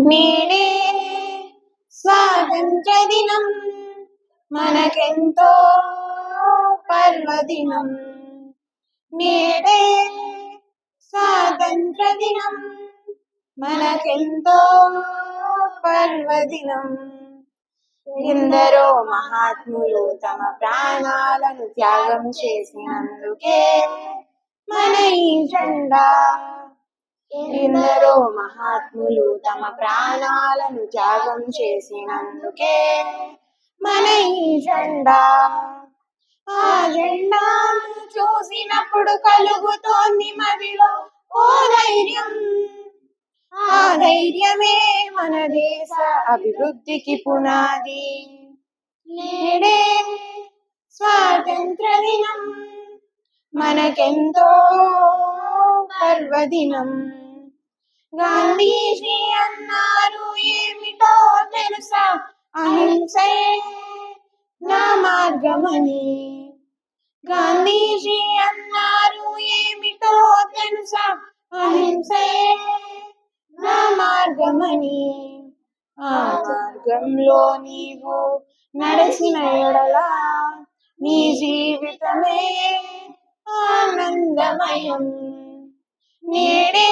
నేడే స్వాతంత్ర దినం మనకెంతో పర్వదినం. నేడే స్వాతంత్ర దినం మనకెంతో పర్వదినం. ఎందరో మహాత్ములు తమ ప్రాణాలను త్యాగం చేసినందుకే మన ఈ జెండా. ఎందరో మహాత్ములు తమ ప్రాణాలను త్యాగం చేసినందుకే మన ఈ జెండా. ఆ జెండాను చూసినప్పుడు కలుగుతోంది మదిలో ఓ ధైర్యం. ఆ ధైర్యమే మన దేశ అభివృద్ధికి పునాది. నేడే స్వాతంత్ర దినం మనకెంతో పర్వదినం. గాంధీజీ అన్నారు ఏమిటో తెలుసా, అహింసే నా మార్గమని. గాంధీజీ అన్నారు ఏమిటో తెలుసా, అహింసే నా మార్గమని. ఆ మార్గంలో నీవు నడిచిన ఎడల నీ జీవితమే ఆనందమయం. నేడే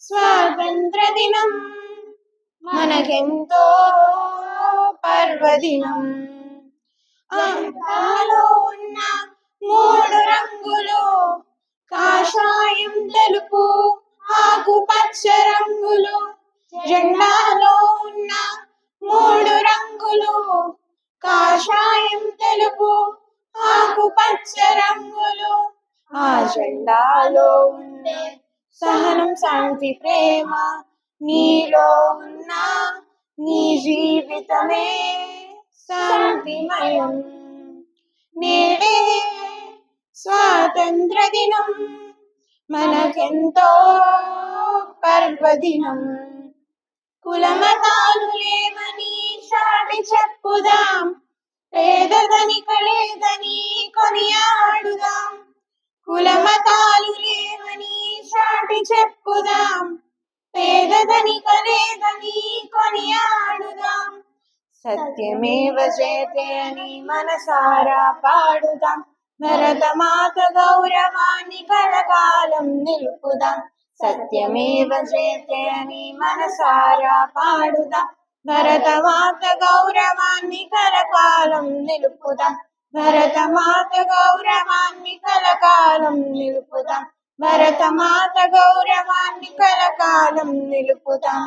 స్వాతంత్ర దినం మనకెంతో పర్వదినం. జెండాలో ఉన్న 3 రంగులు కాషాయం, తెలుపు, ఆకుపచ్చ రంగులు. జెండాలో ఉన్న 3 రంగులు కాషాయం, తెలుపు, ఆకుపచ్చ రంగులు. ఆ జెండాలో ఉండే సహనం, శాంతి, ప్రేమ నీలో ఉన్న నీ జీవితమే శాంతిమయం. నేడే స్వాతంత్ర దినం మనకెంతో పర్వదినం. కులమతాలు లేవని చాటి చెప్పుదాం, పేదధనిక లేదని కొనియాడుదాం. కులమతాలు లేవని చాటి చెప్పుదాం, పేదధనిక లేదని కొనియాడుదాం. సత్యమేవ జయతే అని మనసారా పాడుదాం. భరతమాత గౌరవాన్ని కలకాలం నిలుపుదాం. సత్యమేవ జయతే అని మనసారా పాడుదాం. భరతమాత గౌరవాన్ని కలకాలం నిలుపుదాం. భరతమాత గౌరవాన్ని కలకాలం నిలుపుదాం. భరతమాత గౌరవాన్ని కలకాలం నిలుపుదాం.